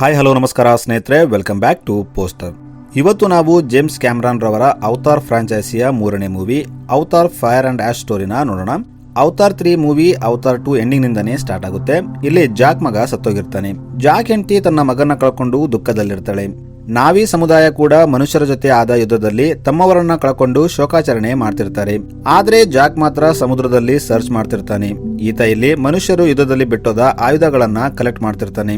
Hi hello ನಮಸ್ಕಾರ ಸ್ನೇಹಿತರೆ, welcome back to poster. ಇವತ್ತು ನಾವು ಜೇಮ್ಸ್ ಕ್ಯಾಮರಾನ್ ರವರ ಅವತಾರ್ ಫ್ರಾಂಚೈಸಿಯ ಮೂರನೇ movie avatar fire and ash ಸ್ಟೋರಿನ ನೋಡೋಣ. ಅವತಾರ್ 3 ಮೂವಿ ಅವತಾರ್ 2 ಎಂಡಿಂಗ್ ನಿಂದನೇ ಸ್ಟಾರ್ಟ್ ಆಗುತ್ತೆ. ಇಲ್ಲಿ ಜಾಕ್ ಮಗ ಸತ್ತೋಗಿರ್ತಾನೆ. ಜಾಕ್ ಹೆಂಡತಿ ತನ್ನ ಮಗನ ಕಳ್ಕೊಂಡು ದುಃಖದಲ್ಲಿರ್ತಾಳೆ. ನಾವಿ ಸಮುದಾಯ ಕೂಡ ಮನುಷ್ಯರ ಜೊತೆ ಆದ ಯುದ್ಧದಲ್ಲಿ ತಮ್ಮವರನ್ನ ಕಳ್ಕೊಂಡು ಶೋಕಾಚರಣೆ ಮಾಡ್ತಿರ್ತಾರೆ. ಆದ್ರೆ ಜಾಕ್ ಮಾತ್ರ ಸಮುದ್ರದಲ್ಲಿ ಸರ್ಚ್ ಮಾಡ್ತಿರ್ತಾನೆ. ಈತ ಇಲ್ಲಿ ಮನುಷ್ಯರು ಯುದ್ಧದಲ್ಲಿ ಬಿಟ್ಟೋದ ಆಯುಧಗಳನ್ನ ಕಲೆಕ್ಟ್ ಮಾಡ್ತಿರ್ತಾನೆ.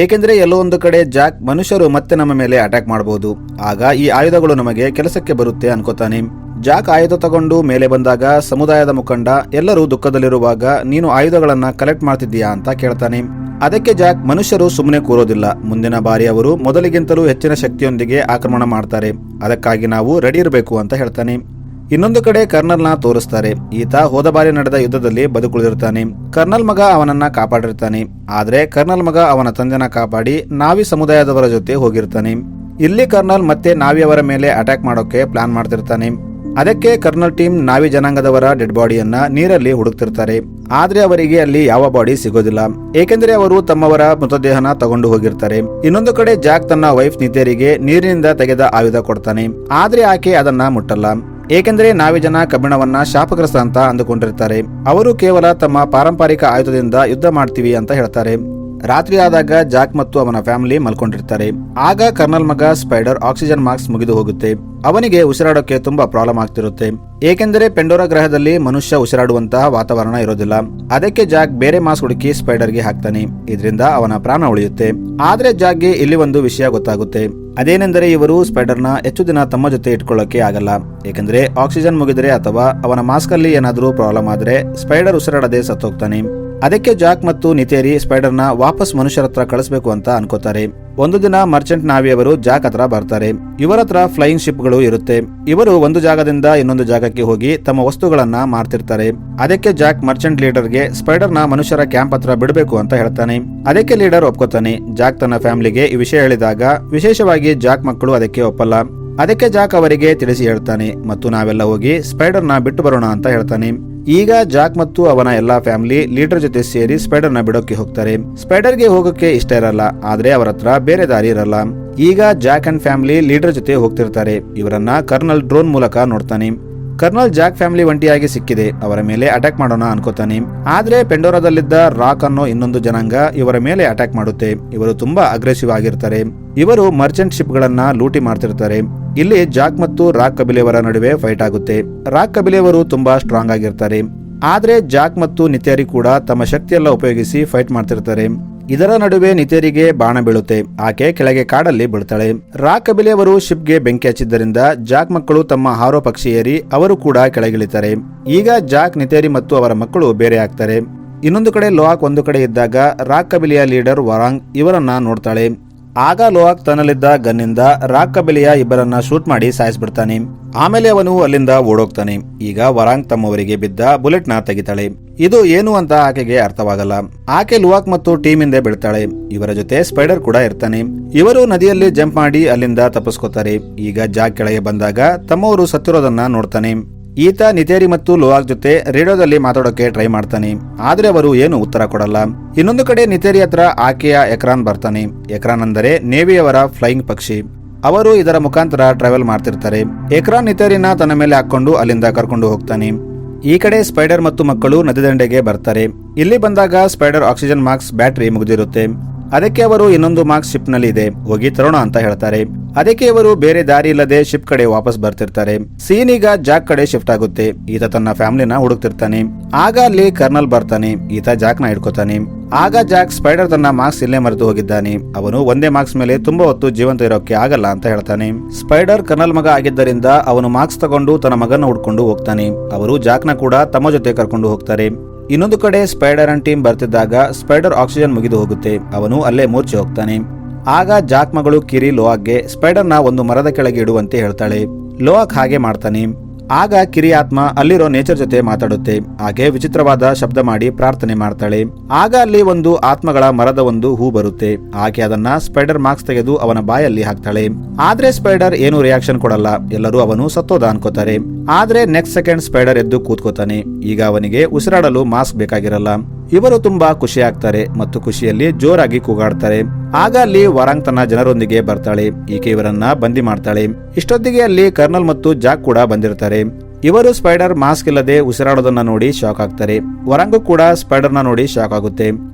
ಏಕೆಂದ್ರೆ ಎಲ್ಲೋ ಒಂದು ಕಡೆ ಜಾಕ್ ಮನುಷ್ಯರು ಮತ್ತೆ ನಮ್ಮ ಮೇಲೆ ಅಟ್ಯಾಕ್ ಮಾಡಬಹುದು, ಆಗ ಈ ಆಯುಧಗಳು ನಮಗೆ ಕೆಲಸಕ್ಕೆ ಬರುತ್ತೆ ಅನ್ಕೋತಾನೆ. ಜಾಕ್ ಆಯುಧ ತಗೊಂಡು ಮೇಲೆ ಬಂದಾಗ ಸಮುದಾಯದ ಮುಖಂಡ ಎಲ್ಲರೂ ದುಃಖದಲ್ಲಿರುವಾಗ ನೀನು ಆಯುಧಗಳನ್ನ ಕಲೆಕ್ಟ್ ಮಾಡ್ತಿದ್ದೀಯಾ ಅಂತ ಕೇಳ್ತಾನೆ. ಅದಕ್ಕೆ ಜಾಕ್ ಮನುಷ್ಯರು ಸುಮ್ಮನೆ ಕೂರೋದಿಲ್ಲ, ಮುಂದಿನ ಬಾರಿ ಅವರು ಮೊದಲಿಗಿಂತಲೂ ಹೆಚ್ಚಿನ ಶಕ್ತಿಯೊಂದಿಗೆ ಆಕ್ರಮಣ ಮಾಡ್ತಾರೆ, ಅದಕ್ಕಾಗಿ ನಾವು ರೆಡಿ ಇರಬೇಕು ಅಂತ ಹೇಳ್ತಾನೆ. ಇನ್ನೊಂದು ಕಡೆ ಕರ್ನಲ್ ನ ತೋರಿಸ್ತಾರೆ. ಈತ ಹೋದ ಬಾರಿ ನಡೆದ ಯುದ್ಧದಲ್ಲಿ ಬದುಕುಳಿದಿರ್ತಾನೆ. ಕರ್ನಲ್ ಮಗ ಅವನನ್ನ ಕಾಪಾಡಿರ್ತಾನೆ. ಆದ್ರೆ ಕರ್ನಲ್ ಮಗ ಅವನ ತಂದೆನ ಕಾಪಾಡಿ ನಾವಿ ಸಮುದಾಯದವರ ಜೊತೆ ಹೋಗಿರ್ತಾನೆ. ಇಲ್ಲಿ ಕರ್ನಲ್ ಮತ್ತೆ ನಾವಿಯವರ ಮೇಲೆ ಅಟ್ಯಾಕ್ ಮಾಡೋಕೆ ಪ್ಲಾನ್ ಮಾಡ್ತಿರ್ತಾನೆ. ಅದಕ್ಕೆ ಕರ್ನಲ್ ಟೀಮ್ ನಾವಿ ಜನಾಂಗದವರ ಡೆಡ್ ಬಾಡಿಯನ್ನ ನೀರಲ್ಲಿ ಹುಡುಕ್ತಿರ್ತಾರೆ. ಆದ್ರೆ ಅವರಿಗೆ ಅಲ್ಲಿ ಯಾವ ಬಾಡಿ ಸಿಗೋದಿಲ್ಲ, ಏಕೆಂದ್ರೆ ಅವರು ತಮ್ಮವರ ಮೃತದೇಹನ ತಗೊಂಡು ಹೋಗಿರ್ತಾರೆ. ಇನ್ನೊಂದು ಕಡೆ ಜಾಕ್ ತನ್ನ ವೈಫ್ ನಿತೇರಿಗೆ ನೀರಿನಿಂದ ತೆಗೆದ ಆಯುಧ ಕೊಡ್ತಾನೆ. ಆದ್ರೆ ಆಕೆ ಅದನ್ನ ಮುಟ್ಟಲ್ಲ, ಏಕೆಂದ್ರೆ ನಾವಿ ಜನ ಕಬ್ಬಿಣವನ್ನ ಶಾಪಗ್ರಸ್ತ ಅಂತ ಅಂದುಕೊಂಡಿರ್ತಾರೆ. ಅವರು ಕೇವಲ ತಮ್ಮ ಪಾರಂಪರಿಕ ಆಯುಧದಿಂದ ಯುದ್ಧ ಮಾಡ್ತೀವಿ ಅಂತ ಹೇಳ್ತಾರೆ. ರಾತ್ರಿ ಆದಾಗ ಜಾಕ್ ಮತ್ತು ಅವನ ಫ್ಯಾಮಿಲಿ ಮಲ್ಕೊಂಡಿರ್ತಾರೆ. ಆಗ ಕರ್ನಲ್ ಮಗ ಸ್ಪೈಡರ್ ಆಕ್ಸಿಜನ್ ಮಾಸ್ಕ್ ಮುಗಿದು ಹೋಗುತ್ತೆ. ಅವನಿಗೆ ಉಸಿರಾಡೋಕೆ ತುಂಬಾ ಪ್ರಾಬ್ಲಮ್ ಆಗ್ತಿರುತ್ತೆ, ಏಕೆಂದರೆ ಪೆಂಡೋರಾ ಗ್ರಹದಲ್ಲಿ ಮನುಷ್ಯ ಉಸಿರಾಡುವಂತಹ ವಾತಾವರಣ ಇರೋದಿಲ್ಲ. ಅದಕ್ಕೆ ಜಾಕ್ ಬೇರೆ ಮಾಸ್ಕ್ ಹುಡುಕಿ ಸ್ಪೈಡರ್ಗೆ ಹಾಕ್ತಾನೆ. ಇದರಿಂದ ಅವನ ಪ್ರಾಣ ಉಳಿಯುತ್ತೆ. ಆದ್ರೆ ಜಾಕ್ಗೆ ಇಲ್ಲಿ ಒಂದು ವಿಷಯ ಗೊತ್ತಾಗುತ್ತೆ. ಅದೇನೆಂದರೆ ಇವರು ಸ್ಪೈಡರ್ನ ಹೆಚ್ಚು ದಿನ ತಮ್ಮ ಜೊತೆ ಇಟ್ಕೊಳ್ಳೋಕೆ ಆಗಲ್ಲ, ಏಕೆಂದ್ರೆ ಆಕ್ಸಿಜನ್ ಮುಗಿದ್ರೆ ಅಥವಾ ಅವನ ಮಾಸ್ಕ್ ಅಲ್ಲಿ ಏನಾದ್ರೂ ಪ್ರಾಬ್ಲಮ್ ಆದ್ರೆ ಸ್ಪೈಡರ್ ಉಸಿರಾಡದೆ ಸತ್ತೋಗ್ತಾನೆ. ಅದಕ್ಕೆ ಜಾಕ್ ಮತ್ತು ನಿತೇರಿ ಸ್ಪೈಡರ್ನ ವಾಪಸ್ ಮನುಷ್ಯರ ಹತ್ರ ಕಳಿಸ್ಬೇಕು ಅಂತ ಅನ್ಕೋತಾರೆ. ಒಂದು ದಿನ ಮರ್ಚೆಂಟ್ ನಾವಿಯವರು ಜಾಕ್ ಹತ್ರ ಬರ್ತಾರೆ. ಇವರ ಹತ್ರ ಫ್ಲೈಯಿಂಗ್ ಶಿಪ್ ಗಳು ಇರುತ್ತೆ. ಇವರು ಒಂದು ಜಾಗದಿಂದ ಇನ್ನೊಂದು ಜಾಗಕ್ಕೆ ಹೋಗಿ ತಮ್ಮ ವಸ್ತುಗಳನ್ನ ಮಾರ್ತಿರ್ತಾರೆ. ಅದಕ್ಕೆ ಜಾಕ್ ಮರ್ಚೆಂಟ್ ಲೀಡರ್ಗೆ ಸ್ಪೈಡರ್ನ ಮನುಷ್ಯರ ಕ್ಯಾಂಪ್ ಹತ್ರ ಬಿಡಬೇಕು ಅಂತ ಹೇಳ್ತಾನೆ. ಅದಕ್ಕೆ ಲೀಡರ್ ಒಪ್ಕೋತಾನೆ. ಜಾಕ್ ತನ್ನ ಫ್ಯಾಮಿಲಿಗೆ ಈ ವಿಷಯ ಹೇಳಿದಾಗ ವಿಶೇಷವಾಗಿ ಜಾಕ್ ಮಕ್ಕಳು ಅದಕ್ಕೆ ಒಪ್ಪಲ್ಲ. ಅದಕ್ಕೆ ಜಾಕ್ ಅವರಿಗೆ ತಿಳಿಸಿ ಹೇಳ್ತಾನೆ ಮತ್ತು ನಾವೆಲ್ಲ ಹೋಗಿ ಸ್ಪೈಡರ್ನ ಬಿಟ್ಟು ಬರೋಣ ಅಂತ ಹೇಳ್ತಾನೆ. ಈಗ ಜಾಕ್ ಮತ್ತು ಅವನ ಎಲ್ಲಾ ಫ್ಯಾಮಿಲಿ ಲೀಡರ್ ಜೊತೆ ಸೇರಿ ಸ್ಪೈಡರ್ನ ಬಿಡೋಕೆ ಹೋಗ್ತಾರೆ. ಸ್ಪೈಡರ್ಗೆ ಹೋಗೋಕೆ ಇಷ್ಟ ಇರಲ್ಲ, ಆದ್ರೆ ಅವರ ಹತ್ರ ಬೇರೆ ದಾರಿ ಇರಲ್ಲ. ಈಗ ಜಾಕ್ ಅಂಡ್ ಫ್ಯಾಮಿಲಿ ಲೀಡರ್ ಜೊತೆ ಹೋಗ್ತಿರ್ತಾರೆ. ಇವರನ್ನ ಕರ್ನಲ್ ಡ್ರೋನ್ ಮೂಲಕ ನೋಡ್ತಾನೆ. ಕರ್ನಲ್ ಜಾಕ್ ಫ್ಯಾಮಿಲಿ ಒಂಟಿಯಾಗಿ ಸಿಕ್ಕಿದೆ, ಅವರ ಮೇಲೆ ಅಟ್ಯಾಕ್ ಮಾಡೋಣ ಅನ್ಕೋತಾನೆ. ಆದ್ರೆ ಪೆಂಡೋರಾದಲ್ಲಿದ್ದ ರಾಕ್ ಅನ್ನೋ ಇನ್ನೊಂದು ಜನಾಂಗ ಇವರ ಮೇಲೆ ಅಟ್ಯಾಕ್ ಮಾಡುತ್ತೆ. ಇವರು ತುಂಬಾ ಅಗ್ರೆಸಿವ್ ಆಗಿರ್ತಾರೆ. ಇವರು ಮರ್ಚೆಂಟ್ ಶಿಪ್ ಗಳನ್ನ ಲೂಟಿ ಮಾಡ್ತಿರ್ತಾರೆ. ಇಲ್ಲಿ ಜಾಕ್ ಮತ್ತು ರಾಕ್ ಕಬಿಲೆಯವರ ನಡುವೆ ಫೈಟ್ ಆಗುತ್ತೆ. ರಾಕ್ ಕಬಿಲೆಯವರು ತುಂಬಾ ಸ್ಟ್ರಾಂಗ್ ಆಗಿರ್ತಾರೆ. ಆದ್ರೆ ಜಾಕ್ ಮತ್ತು ನಿತೇರಿ ಕೂಡ ತಮ್ಮ ಶಕ್ತಿಯೆಲ್ಲ ಉಪಯೋಗಿಸಿ ಫೈಟ್ ಮಾಡ್ತಿರ್ತಾರೆ. ಇದರ ನಡುವೆ ನಿತೇರಿಗೆ ಬಾಣ ಬೀಳುತ್ತೆ. ಆಕೆ ಕೆಳಗೆ ಕಾಡಲ್ಲಿ ಬೀಳ್ತಾಳೆ. ರಾಕ್ ಕಬಿಲೆಯವರು ಶಿಪ್ಗೆ ಬೆಂಕಿ ಹಚ್ಚಿದ್ದರಿಂದ ಜಾಕ್ ಮಕ್ಕಳು ತಮ್ಮ ಹಾರೋ ಪಕ್ಷಿ ಏರಿ ಅವರು ಕೂಡ ಕೆಳಗಿಳಿತಾರೆ. ಈಗ ಜಾಕ್, ನಿತೇರಿ ಮತ್ತು ಅವರ ಮಕ್ಕಳು ಬೇರೆ ಆಗ್ತಾರೆ. ಇನ್ನೊಂದು ಕಡೆ ಲೋಹಾಕ್ ಒಂದು ಕಡೆ ಇದ್ದಾಗ ರಾಕ್ ಕಬಿಲೆಯ ಲೀಡರ್ ವರಾಂಗ್ ಇವರನ್ನ ನೋಡ್ತಾಳೆ. ಆಗ ಲೋಹಾಕ್ ತನ್ನಲ್ಲಿದ್ದ ಗನ್ನಿಂದ ರಾಕ್ ಕಬಿಲೆಯ ಇಬ್ಬರನ್ನ ಶೂಟ್ ಮಾಡಿ ಸಾಯಿಸ್ಬಿಡ್ತಾನೆ. ಆಮೇಲೆ ಅವನು ಅಲ್ಲಿಂದ ಓಡೋಗ್ತಾನೆ. ಈಗ ವರಾಂಗ್ ತಮ್ಮವರಿಗೆ ಬಿದ್ದ ಬುಲೆಟ್ ನ ತೆಗಿತಾಳೆ. ಇದು ಏನು ಅಂತ ಆಕೆಗೆ ಅರ್ಥವಾಗಲ್ಲ. ಆಕೆ ಲುವಾಕ್ ಮತ್ತು ಟೀಮ್ ಹಿಂದೆ ಬೀಳ್ತಾಳೆ. ಇವರ ಜೊತೆ ಸ್ಪೈಡರ್ ಕೂಡ ಇರ್ತಾನೆ. ಇವರು ನದಿಯಲ್ಲಿ ಜಂಪ್ ಮಾಡಿ ಅಲ್ಲಿಂದ ತಪ್ಪಿಸ್ಕೋತಾರೆ. ಈಗ ಜಾಕ್ ಕೆಳಗೆ ಬಂದಾಗ ತಮ್ಮವರು ಸತ್ತಿರೋದನ್ನ ನೋಡ್ತಾನೆ. ಈತ ನಿತೇರಿ ಮತ್ತು ಲುವಾಕ್ ಜೊತೆ ರೇಡಿಯೋದಲ್ಲಿ ಮಾತಾಡೋಕೆ ಟ್ರೈ ಮಾಡ್ತಾನೆ, ಆದ್ರೆ ಅವರು ಏನು ಉತ್ತರ ಕೊಡಲ್ಲ. ಇನ್ನೊಂದು ಕಡೆ ನಿತೇರಿ ಹತ್ರ ಆಕೆಯ ಎಕ್ರಾನ್ ಬರ್ತಾನೆ. ಎಕ್ರಾನ್ ಅಂದರೆ ನೇವಿಯವರ ಫ್ಲೈಯಿಂಗ್ ಪಕ್ಷಿ. ಅವರು ಇದರ ಮುಖಾಂತರ ಟ್ರಾವೆಲ್ ಮಾಡ್ತಿರ್ತಾರೆ. ಎಕ್ರಾನ್ ನಿತೇರಿನ ತನ್ನ ಮೇಲೆ ಹಾಕೊಂಡು ಅಲ್ಲಿಂದ ಕರ್ಕೊಂಡು ಹೋಗ್ತಾನೆ. ಈ ಕಡೆ ಸ್ಪೈಡರ್ ಮತ್ತು ಮಕ್ಕಳು ನದಿ ದಂಡೆಗೆ ಬರ್ತಾರೆ. ಇಲ್ಲಿ ಬಂದಾಗ ಸ್ಪೈಡರ್ ಆಕ್ಸಿಜನ್ ಮಾಸ್ಕ್ ಬ್ಯಾಟರಿ ಮುಗಿದಿರುತ್ತೆ. ಅದಕ್ಕೆ ಅವರು ಇನ್ನೊಂದು ಮಾರ್ಕ್ಸ್ ಶಿಪ್ ನಲ್ಲಿ ಇದೆ, ಹೋಗಿ ತರೋಣ ಅಂತ ಹೇಳ್ತಾರೆ. ಅದಕ್ಕೆ ಇವರು ಬೇರೆ ದಾರಿ ಇಲ್ಲದೆ ಶಿಪ್ ಕಡೆ ವಾಪಸ್ ಬರ್ತಿರ್ತಾರೆ. ಸೀನ್ ಈಗ ಜಾಕ್ ಕಡೆ ಶಿಫ್ಟ್ ಆಗುತ್ತೆ. ಈತ ತನ್ನ ಫ್ಯಾಮಿಲಿನ ಹುಡುಕ್ತಿರ್ತಾನೆ. ಆಗ ಅಲ್ಲಿ ಕರ್ನಲ್ ಬರ್ತಾನೆ. ಈತ ಜಾಕ್ ನ ಹಿಡ್ಕೋತಾನೆ. ಆಗ ಜಾಕ್ ಸ್ಪೈಡರ್ ತನ್ನ ಮಾರ್ಕ್ಸ್ ಇಲ್ಲೇ ಮರೆತು ಹೋಗಿದ್ದಾನೆ, ಅವನು ಒಂದೇ ಮಾರ್ಕ್ಸ್ ಮೇಲೆ ತುಂಬಾ ಹೊತ್ತು ಜೀವಂತ ಇರೋಕೆ ಆಗಲ್ಲ ಅಂತ ಹೇಳ್ತಾನೆ. ಸ್ಪೈಡರ್ ಕರ್ನಲ್ ಮಗ ಆಗಿದ್ದರಿಂದ ಅವನು ಮಾರ್ಕ್ಸ್ ತಗೊಂಡು ತನ್ನ ಮಗನ ಹುಡ್ಕೊಂಡು ಹೋಗ್ತಾನೆ. ಅವರು ಜಾಕ್ ನ ಕೂಡ ತಮ್ಮ ಜೊತೆ ಕರ್ಕೊಂಡು ಹೋಗ್ತಾರೆ. ಇನ್ನೊಂದು ಕಡೆ ಸ್ಪೈಡರ್ ಅಂಡ್ ಟೀಮ್ ಬರ್ತಿದ್ದಾಗ ಸ್ಪೈಡರ್ ಆಕ್ಸಿಜನ್ ಮುಗಿದು ಹೋಗುತ್ತೆ. ಅವನು ಅಲ್ಲೇ ಮೂರ್ಛೆ ಹೋಗ್ತಾನೆ. ಆಗ ಜಾಕ್ ಮಗಳು ಕಿರಿ ಲೋಹಾಕ್ಗೆ ಸ್ಪೈಡರ್ನ ಒಂದು ಮರದ ಕೆಳಗೆ ಇಡುವಂತೆ ಹೇಳ್ತಾಳೆ. ಲೋಹಾಕ್ ಹಾಗೆ ಮಾಡ್ತಾನೆ. ಆಗ ಕಿರಿ ಆತ್ಮ ಅಲ್ಲಿರೋ ನೇಚರ್ ಜೊತೆ ಮಾತಾಡುತ್ತೆ. ಹಾಗೆ ವಿಚಿತ್ರವಾದ ಶಬ್ದ ಮಾಡಿ ಪ್ರಾರ್ಥನೆ ಮಾಡ್ತಾಳೆ. ಆಗ ಅಲ್ಲಿ ಒಂದು ಆತ್ಮಗಳ ಮರದ ಒಂದು ಹೂ ಬರುತ್ತೆ. ಆಕೆ ಅದನ್ನ ಸ್ಪೈಡರ್ ಮಾರ್ಕ್ಸ್ ತೆಗೆದು ಅವನ ಬಾಯಲ್ಲಿ ಹಾಕ್ತಾಳೆ. ಆದ್ರೆ ಸ್ಪೈಡರ್ ಏನು ರಿಯಾಕ್ಷನ್ ಕೊಡಲ್ಲ. ಎಲ್ಲರೂ ಅವನು ಸತ್ತೋದ ಅನ್ಕೋತಾರೆ. ಆದ್ರೆ ನೆಕ್ಸ್ಟ್ ಸೆಕೆಂಡ್ ಸ್ಪೈಡರ್ ಎದ್ದು ಕೂತ್ಕೋತಾನೆ. ಈಗ ಅವನಿಗೆ ಉಸಿರಾಡಲು ಮಾಸ್ಕ್ ಬೇಕಾಗಿರಲ್ಲ. ಇವರು ತುಂಬಾ ಖುಷಿ ಆಗ್ತಾರೆ ಮತ್ತು ಖುಷಿಯಲ್ಲಿ ಜೋರಾಗಿ ಕೂಗಾಡ್ತಾರೆ. ಆಗ ಅಲ್ಲಿ ವರಾಂಗ್ ತನ್ನ ಜನರೊಂದಿಗೆ ಬರ್ತಾಳೆ. ಈಕೆ ಇವರನ್ನ ಬಂದಿ ಮಾಡ್ತಾಳೆ. ಇಷ್ಟೊತ್ತಿಗೆ ಅಲ್ಲಿ ಕರ್ನಲ್ ಮತ್ತು ಜಾಕ್ ಕೂಡ ಬಂದಿರ್ತಾರೆ. ಇವರು ಸ್ಪೈಡರ್ ಮಾಸ್ಕ್ ಇಲ್ಲದೆ ಉಸಿರಾಡೋದನ್ನ ನೋಡಿ ಶಾಕ್ ಆಗ್ತಾರೆ. ವರಾಂಗ್ ಕೂಡ ಸ್ಪೈಡರ್ ನ ನೋಡಿ ಶಾಕ್ ಆಗುತ್ತೆ.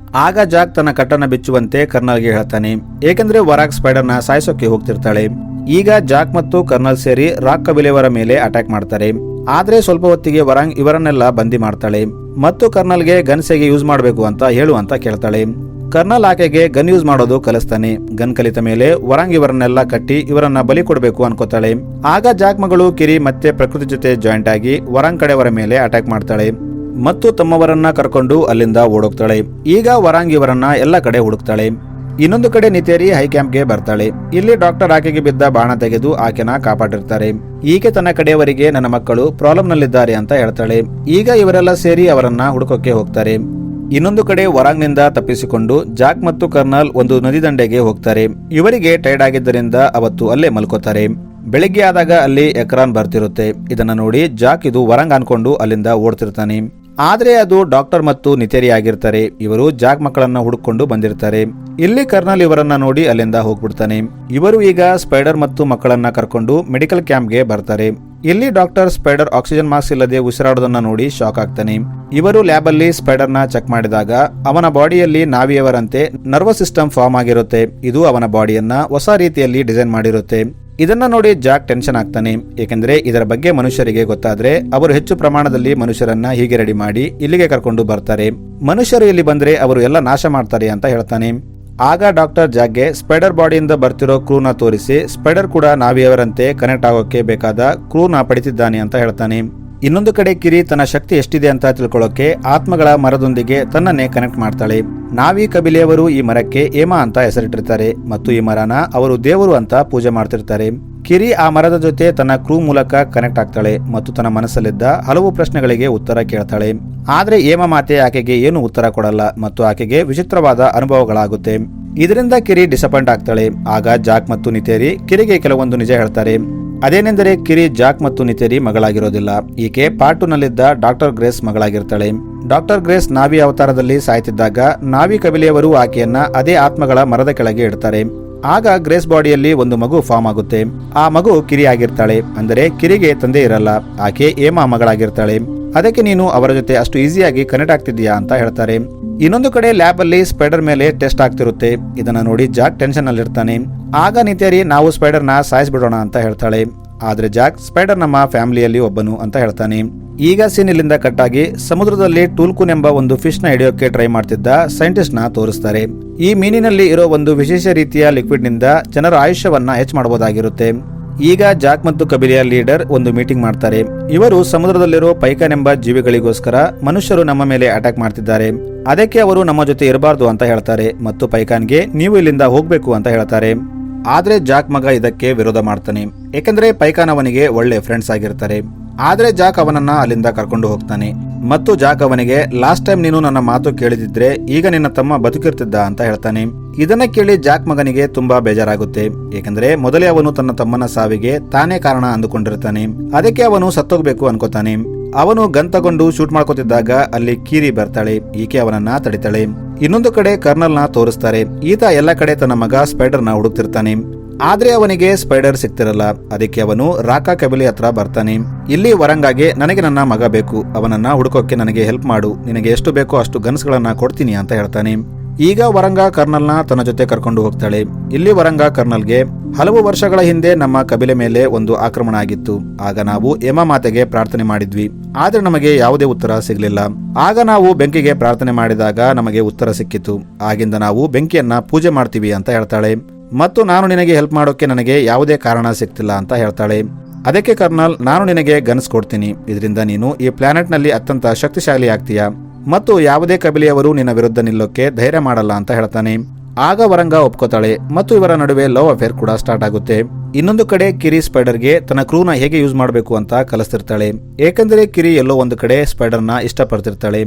ಆಗ ಜಾಕ್ ತನ್ನ ಕಟ್ಟನ್ನ ಬಿಚ್ಚುವಂತೆ ಕರ್ನಲ್ಗೆ ಹೇಳ್ತಾನೆ, ಏಕೆಂದ್ರೆ ವರಾಂಗ್ ಸ್ಪೈಡರ್ ನ ಸಾಯಿಸೋಕೆ ಹೋಗ್ತಿರ್ತಾಳೆ. ಈಗ ಜಾಕ್ ಮತ್ತು ಕರ್ನಲ್ ಸೇರಿ ರಾಕ್ ಕಬಿಲೆಯವರ ಮೇಲೆ ಅಟ್ಯಾಕ್ ಮಾಡ್ತಾರೆ. ಆದ್ರೆ ಸ್ವಲ್ಪ ಹೊತ್ತಿಗೆ ವರಾಂಗ್ ಇವರನ್ನೆಲ್ಲ ಬಂದಿ ಮಾಡ್ತಾಳೆ ಮತ್ತು ಕರ್ನಲ್ಗೆ ಗನ್ ಹೇಗೆ ಯೂಸ್ ಮಾಡಬೇಕು ಅಂತ ಹೇಳು ಅಂತ ಕೇಳ್ತಾಳೆ. ಕರ್ನಲ್ ಆಕೆಗೆ ಗನ್ ಯೂಸ್ ಮಾಡೋದು ಕಲಿಸ್ತಾನೆ. ಗನ್ ಕಲಿತ ಮೇಲೆ ವರಾಂಗ್ ಇವರನ್ನೆಲ್ಲ ಕಟ್ಟಿ ಇವರನ್ನ ಬಲಿ ಕೊಡಬೇಕು ಅನ್ಕೋತಾಳೆ. ಆಗ ಜಾಕ್ ಮಗಳು ಕಿರಿ ಮತ್ತೆ ಪ್ರಕೃತಿ ಜೊತೆ ಜಾಯಿಂಟ್ ಆಗಿ ವರಾಂಗ್ ಕಡೆಯವರ ಮೇಲೆ ಅಟ್ಯಾಕ್ ಮಾಡ್ತಾಳೆ ಮತ್ತು ತಮ್ಮವರನ್ನ ಕರ್ಕೊಂಡು ಅಲ್ಲಿಂದ ಓಡೋಗ್ತಾಳೆ. ಈಗ ವರಾಂಗ್ ಇವರನ್ನ ಎಲ್ಲ ಕಡೆ ಹುಡುಕ್ತಾಳೆ. ಇನ್ನೊಂದು ಕಡೆ ನಿತೇರಿ ಹೈ ಕ್ಯಾಂಪ್ಗೆ ಬರ್ತಾಳೆ. ಇಲ್ಲಿ ಡಾಕ್ಟರ್ ಆಕೆಗೆ ಬಿದ್ದ ಬಾಣ ತೆಗೆದು ಆಕೆನ ಕಾಪಾಡಿರ್ತಾರೆ. ಈಕೆ ತನ್ನ ಕಡೆಯವರಿಗೆ ನನ್ನ ಮಕ್ಕಳು ಪ್ರಾಬ್ಲಮ್ ನಲ್ಲಿದ್ದಾರೆ ಅಂತ ಹೇಳ್ತಾಳೆ. ಈಗ ಇವರೆಲ್ಲ ಸೇರಿ ಅವರನ್ನ ಹುಡುಕೋಕೆ ಹೋಗ್ತಾರೆ. ಇನ್ನೊಂದು ಕಡೆ ವರಾಂಗ್ ನಿಂದ ತಪ್ಪಿಸಿಕೊಂಡು ಜಾಕ್ ಮತ್ತು ಕರ್ನಲ್ ಒಂದು ನದಿ ದಂಡೆಗೆ ಹೋಗ್ತಾರೆ. ಇವರಿಗೆ ಟೈರ್ಡ್ ಆಗಿದ್ದರಿಂದ ಅವತ್ತು ಅಲ್ಲೇ ಮಲ್ಕೋತಾರೆ. ಬೆಳಿಗ್ಗೆ ಆದಾಗ ಅಲ್ಲಿ ಎಕ್ರಾನ್ ಬರ್ತಿರುತ್ತೆ. ಇದನ್ನ ನೋಡಿ ಜಾಕ್ ಇದು ವರಾಂಗ್ ಅನ್ಕೊಂಡು ಅಲ್ಲಿಂದ ಓಡ್ತಿರ್ತಾನೆ. ಆದ್ರೆ ಅದು ಡಾಕ್ಟರ್ ಮತ್ತು ನಿತೇರಿ ಆಗಿರ್ತಾರೆ. ಇವರು ಜಾಕ್ ಮಕ್ಕಳನ್ನ ಹುಡುಕೊಂಡು ಬಂದಿರ್ತಾರೆ. ಇಲ್ಲಿ ಕರ್ನಲ್ ಇವರನ್ನ ನೋಡಿ ಅಲ್ಲಿಂದ ಹೋಗ್ಬಿಡ್ತಾನೆ. ಇವರು ಈಗ ಸ್ಪೈಡರ್ ಮತ್ತು ಮಕ್ಕಳನ್ನ ಕರ್ಕೊಂಡು ಮೆಡಿಕಲ್ ಕ್ಯಾಂಪ್ಗೆ ಬರ್ತಾರೆ. ಇಲ್ಲಿ ಡಾಕ್ಟರ್ ಸ್ಪೈಡರ್ ಆಕ್ಸಿಜನ್ ಮಾಸ್ಕ್ ಇಲ್ಲದೆ ಉಸಿರಾಡೋದನ್ನ ನೋಡಿ ಶಾಕ್ ಆಗ್ತಾನೆ. ಇವರು ಲ್ಯಾಬ್ ಅಲ್ಲಿ ಸ್ಪೈಡರ್ ನ ಚೆಕ್ ಮಾಡಿದಾಗ ಅವನ ಬಾಡಿಯಲ್ಲಿ ನಾವಿಯವರಂತೆ ನರ್ವಸ್ ಸಿಸ್ಟಮ್ ಫಾರ್ಮ್ ಆಗಿರುತ್ತೆ. ಇದು ಅವನ ಬಾಡಿಯನ್ನ ಹೊಸ ರೀತಿಯಲ್ಲಿ ಡಿಸೈನ್ ಮಾಡಿರುತ್ತೆ. ಇದನ್ನ ನೋಡಿ ಜಾಕ್ ಟೆನ್ಷನ್ ಆಗ್ತಾನೆ. ಏಕೆಂದ್ರೆ ಇದರ ಬಗ್ಗೆ ಮನುಷ್ಯರಿಗೆ ಗೊತ್ತಾದ್ರೆ ಅವರು ಹೆಚ್ಚು ಪ್ರಮಾಣದಲ್ಲಿ ಮನುಷ್ಯರನ್ನ ಹೀಗೆ ರೆಡಿ ಮಾಡಿ ಇಲ್ಲಿಗೆ ಕರ್ಕೊಂಡು ಬರ್ತಾರೆ. ಮನುಷ್ಯರು ಇಲ್ಲಿ ಬಂದ್ರೆ ಅವರು ಎಲ್ಲ ನಾಶ ಮಾಡ್ತಾರೆ ಅಂತ ಹೇಳ್ತಾನೆ. ಆಗ ಡಾಕ್ಟರ್ ಜಾಕ್ಗೆ ಸ್ಪೈಡರ್ ಬಾಡಿಯಿಂದ ಬರ್ತಿರೋ ಕ್ರೂನ ತೋರಿಸಿ ಸ್ಪೈಡರ್ ಕೂಡ ನಾವಿಯವರಂತೆ ಕನೆಕ್ಟ್ ಆಗೋಕೆ ಬೇಕಾದ ಕ್ರೂನ ಪಡಿತಿದ್ದಾನೆ ಅಂತ ಹೇಳ್ತಾನೆ. ಇನ್ನೊಂದು ಕಡೆ ಕಿರಿ ತನ್ನ ಶಕ್ತಿ ಎಷ್ಟಿದೆ ಅಂತ ತಿಳ್ಕೊಳ್ಳೋಕೆ ಆತ್ಮಗಳ ಮರದೊಂದಿಗೆ ತನ್ನನ್ನೇ ಕನೆಕ್ಟ್ ಮಾಡ್ತಾಳೆ. ನಾವಿ ಕಬಿಲೆಯವರು ಈ ಮರಕ್ಕೆ ಏಮಾ ಅಂತ ಹೆಸರಿಟ್ಟಿರ್ತಾರೆ ಮತ್ತು ಈ ಮರನ ಅವರು ದೇವರು ಅಂತ ಪೂಜೆ ಮಾಡ್ತಿರ್ತಾರೆ. ಕಿರಿ ಆ ಮರದ ಜೊತೆ ತನ್ನ ಕ್ರೂ ಮೂಲಕ ಕನೆಕ್ಟ್ ಆಗ್ತಾಳೆ ಮತ್ತು ತನ್ನ ಮನಸ್ಸಲ್ಲಿದ್ದ ಹಲವು ಪ್ರಶ್ನೆಗಳಿಗೆ ಉತ್ತರ ಕೇಳ್ತಾಳೆ. ಆದ್ರೆ ಏಮಾ ಮಾತೆ ಆಕೆಗೆ ಏನು ಉತ್ತರ ಕೊಡಲ್ಲ ಮತ್ತು ಆಕೆಗೆ ವಿಚಿತ್ರವಾದ ಅನುಭವಗಳಾಗುತ್ತೆ. ಇದರಿಂದ ಕಿರಿ ಡಿಸಪಾಯಿಂಟ್ ಆಗ್ತಾಳೆ. ಆಗ ಜಾಕ್ ಮತ್ತು ನಿತೇರಿ ಕಿರಿಗೆ ಕೆಲವೊಂದು ನಿಜ ಹೇಳ್ತಾರೆ. ಅದೇನೆಂದರೆ ಕಿರಿ ಜಾಕ್ ಮತ್ತು ನಿತೇರಿ ಮಗಳಾಗಿರೋದಿಲ್ಲ. ಈಕೆ ಪಾರ್ಟ್ 2 ನಲ್ಲಿದ್ದ ಡಾಕ್ಟರ್ ಗ್ರೇಸ್ ಮಗಳಾಗಿರ್ತಾಳೆ. ಡಾಕ್ಟರ್ ಗ್ರೇಸ್ ನಾವಿ ಅವತಾರದಲ್ಲಿ ಸಾಯ್ತಿದ್ದಾಗ ನಾವಿ ಕಬಿಲೆಯವರು ಆಕೆಯನ್ನ ಅದೇ ಆತ್ಮಗಳ ಮರದ ಕೆಳಗೆ ಇಡ್ತಾರೆ. ಆಗ ಗ್ರೇಸ್ ಬಾಡಿಯಲ್ಲಿ ಒಂದು ಮಗು ಫಾರ್ಮ್ ಆಗುತ್ತೆ. ಆ ಮಗು ಕಿರಿ ಆಗಿರ್ತಾಳೆ. ಅಂದರೆ ಕಿರಿಗೆ ತಂದೆ ಇರಲ್ಲ. ಆಕೆ ಏಮಾ ಮಗಳಾಗಿರ್ತಾಳೆ. ಅದಕ್ಕೆ ನೀನು ಅವರ ಜೊತೆ ಅಷ್ಟು ಈಸಿಯಾಗಿ ಕನೆಕ್ಟ್ ಆಗ್ತಿದ್ದೀಯಾ ಅಂತ ಹೇಳ್ತಾರೆ. ಇನ್ನೊಂದು ಕಡೆ ಲ್ಯಾಬ್ ಅಲ್ಲಿ ಸ್ಪೈಡರ್ ಮೇಲೆ ಟೆಸ್ಟ್ ಆಗ್ತಿರುತ್ತೆ. ಇದನ್ನ ನೋಡಿ ಜಾಕ್ ಟೆನ್ಷನ್ ಅಲ್ಲಿರ್ತಾನೆ. ಆಗ ನಿತೇರಿ ನಾವು ಸ್ಪೈಡರ್ ನ ಸಾಯಿಸ್ಬಿಡೋಣ ಅಂತ ಹೇಳ್ತಾಳೆ. ಆದ್ರೆ ಜಾಕ್ ಸ್ಪೈಡರ್ ನಮ್ಮ ಫ್ಯಾಮಿಲಿಯಲ್ಲಿ ಒಬ್ಬನು ಅಂತ ಹೇಳ್ತಾನೆ. ಈಗ ಸೀನ್ ಇಲ್ಲಿಂದ ಕಟ್ ಆಗಿ ಸಮುದ್ರದಲ್ಲಿ ಟೂಲ್ಕೂನ್ ಎಂಬ ಒಂದು ಫಿಶ್ ನ ಹಿಡಿಯೋಕೆ ಟ್ರೈ ಮಾಡ್ತಿದ್ದ ಸೈಂಟಿಸ್ಟ್ ನ ತೋರಿಸ್ತಾರೆ. ಈ ಮೀನಿನಲ್ಲಿ ಇರೋ ಒಂದು ವಿಶೇಷ ರೀತಿಯ ಲಿಕ್ವಿಡ್ ನಿಂದ ಜನರ ಆಯುಷ್ಯವನ್ನ ಹೆಚ್ಚು ಮಾಡಬಹುದಾಗಿರುತ್ತೆ. ಈಗ ಜಾಕ್ ಮತ್ತು ಕಬಿಲೆಯ ಲೀಡರ್ ಒಂದು ಮೀಟಿಂಗ್ ಮಾಡ್ತಾರೆ. ಇವರು ಸಮುದ್ರದಲ್ಲಿರೋ ಪೈಕಾನ್ ಎಂಬ ಜೀವಿಗಳಿಗೋಸ್ಕರ ಮನುಷ್ಯರು ನಮ್ಮ ಮೇಲೆ ಅಟ್ಯಾಕ್ ಮಾಡ್ತಿದ್ದಾರೆ. ಅದಕ್ಕೆ ಅವರು ನಮ್ಮ ಜೊತೆ ಇರಬಾರ್ದು ಅಂತ ಹೇಳ್ತಾರೆ ಮತ್ತು ಪೈಕಾನ್ಗೆ ನೀವು ಇಲ್ಲಿಂದ ಹೋಗ್ಬೇಕು ಅಂತ ಹೇಳ್ತಾರೆ. ಆದ್ರೆ ಜಾಕ್ ಮಗ ಇದಕ್ಕೆ ವಿರೋಧ ಮಾಡ್ತಾನೆ. ಏಕೆಂದ್ರೆ ಪೈಕಾನ್ ಅವನಿಗೆ ಒಳ್ಳೆ ಫ್ರೆಂಡ್ಸ್ ಆಗಿರ್ತಾರೆ. ಆದ್ರೆ ಜಾಕ್ ಅವನನ್ನ ಅಲ್ಲಿಂದ ಕರ್ಕೊಂಡು ಹೋಗ್ತಾನೆ ಮತ್ತು ಜಾಕ್ ಅವನಿಗೆ ಲಾಸ್ಟ್ ಟೈಮ್ ನೀನು ನನ್ನ ಮಾತು ಕೇಳಿದಿದ್ರೆ ಈಗ ನಿನ್ನ ತಮ್ಮ ಬದುಕಿರ್ತಿದ್ದ ಅಂತ ಹೇಳ್ತಾನೆ. ಇದನ್ನ ಕೇಳಿ ಜಾಕ್ ಮಗನಿಗೆ ತುಂಬಾ ಬೇಜಾರಾಗುತ್ತೆ. ಏಕೆಂದ್ರೆ ಮೊದಲೇ ಅವನು ತನ್ನ ತಮ್ಮನ ಸಾವಿಗೆ ತಾನೇ ಕಾರಣ ಅಂದುಕೊಂಡಿರ್ತಾನೆ. ಅದಕ್ಕೆ ಅವನು ಸತ್ತೋಗ್ಬೇಕು ಅನ್ಕೋತಾನೆ. ಅವನು ಗನ್ ತಗೊಂಡು ಶೂಟ್ ಮಾಡ್ಕೋತಿದ್ದಾಗ ಅಲ್ಲಿ ಕಿರಿ ಬರ್ತಾಳೆ. ಈಕೆ ಅವನನ್ನ ತಡಿತಾಳೆ. ಇನ್ನೊಂದು ಕಡೆ ಕರ್ನಲ್ ನ ತೋರಿಸ್ತಾರೆ. ಈತ ಎಲ್ಲ ಕಡೆ ತನ್ನ ಮಗ ಸ್ಪೈಡರ್ ನ ಹುಡುಕ್ತಿರ್ತಾನೆ. ಆದ್ರೆ ಅವನಿಗೆ ಸ್ಪೈಡರ್ ಸಿಗ್ತಿರಲ್ಲ. ಅದಕ್ಕೆ ಅವನು ರಾಕಾ ಕಬಿಲೆ ಹತ್ರ ಬರ್ತಾನೆ. ಇಲ್ಲಿ ವರಂಗಾಗೆ ನನಗೆ ನನ್ನ ಮಗ ಬೇಕು, ಅವನನ್ನ ಹುಡುಕೋಕೆ ನನಗೆ ಹೆಲ್ಪ್ ಮಾಡು, ನಿನಗೆ ಎಷ್ಟು ಬೇಕೋ ಅಷ್ಟು ಗನ್ಸ್ ಗಳನ್ನ ಕೊಡ್ತೀನಿ ಅಂತ ಹೇಳ್ತಾನೆ. ಈಗ ವರಂಗ ಕರ್ನಲ್ ನ ತನ್ನ ಜೊತೆ ಕರ್ಕೊಂಡು ಹೋಗ್ತಾಳೆ. ಇಲ್ಲಿ ವರಂಗ ಕರ್ನಲ್ಗೆ ಹಲವು ವರ್ಷಗಳ ಹಿಂದೆ ನಮ್ಮ ಕಬಿಲೆ ಮೇಲೆ ಒಂದು ಆಕ್ರಮಣ ಆಗಿತ್ತು. ಆಗ ನಾವು ಏಮಾ ಮಾತೆಗೆ ಪ್ರಾರ್ಥನೆ ಮಾಡಿದ್ವಿ. ಆದ್ರೆ ನಮಗೆ ಯಾವುದೇ ಉತ್ತರ ಸಿಗ್ಲಿಲ್ಲ. ಆಗ ನಾವು ಬೆಂಕಿಗೆ ಪ್ರಾರ್ಥನೆ ಮಾಡಿದಾಗ ನಮಗೆ ಉತ್ತರ ಸಿಕ್ಕಿತು. ಆಗಿಂದ ನಾವು ಬೆಂಕಿಯನ್ನ ಪೂಜೆ ಮಾಡ್ತೀವಿ ಅಂತ ಹೇಳ್ತಾಳೆ. ಮತ್ತು ನಾನು ನಿನಗೆ ಹೆಲ್ಪ್ ಮಾಡೋಕೆ ನನಗೆ ಯಾವುದೇ ಕಾರಣ ಸಿಗ್ತಿಲ್ಲ ಅಂತ ಹೇಳ್ತಾಳೆ. ಅದಕ್ಕೆ ಕರ್ನಲ್, ನಾನು ನಿನಗೆ ಗನ್ಸ್ ಕೊಡ್ತೀನಿ. ಇದರಿಂದ ನೀನು ಈ ಪ್ಲಾನೆಟ್ ನಲ್ಲಿ ಅತ್ಯಂತ ಶಕ್ತಿಶಾಲಿ ಆಗ್ತೀಯಾ ಮತ್ತು ಯಾವುದೇ ಕಬಿಲೆಯವರು ನಿನ್ನ ವಿರುದ್ಧ ನಿಲ್ಲೋಕೆ ಧೈರ್ಯ ಮಾಡಲ್ಲ ಅಂತ ಹೇಳ್ತಾನೆ. ಆಗ ವರಂಗ ಒಪ್ಕೋತಾಳೆ ಮತ್ತು ಇವರ ನಡುವೆ ಲವ್ ಅಫೇರ್ ಕೂಡ ಸ್ಟಾರ್ಟ್ ಆಗುತ್ತೆ. ಇನ್ನೊಂದು ಕಡೆ ಕಿರಿ ಸ್ಪೈಡರ್ಗೆ ತನ್ನ ಕ್ರೂನ ಹೇಗೆ ಯೂಸ್ ಮಾಡಬೇಕು ಅಂತ ಕಲಿಸ್ತಿರ್ತಾಳೆ. ಏಕೆಂದರೆ ಕಿರಿ ಎಲ್ಲೋ ಒಂದು ಕಡೆ ಸ್ಪೈಡರ್ ನ ಇಷ್ಟಪಡ್ತಿರ್ತಾಳೆ.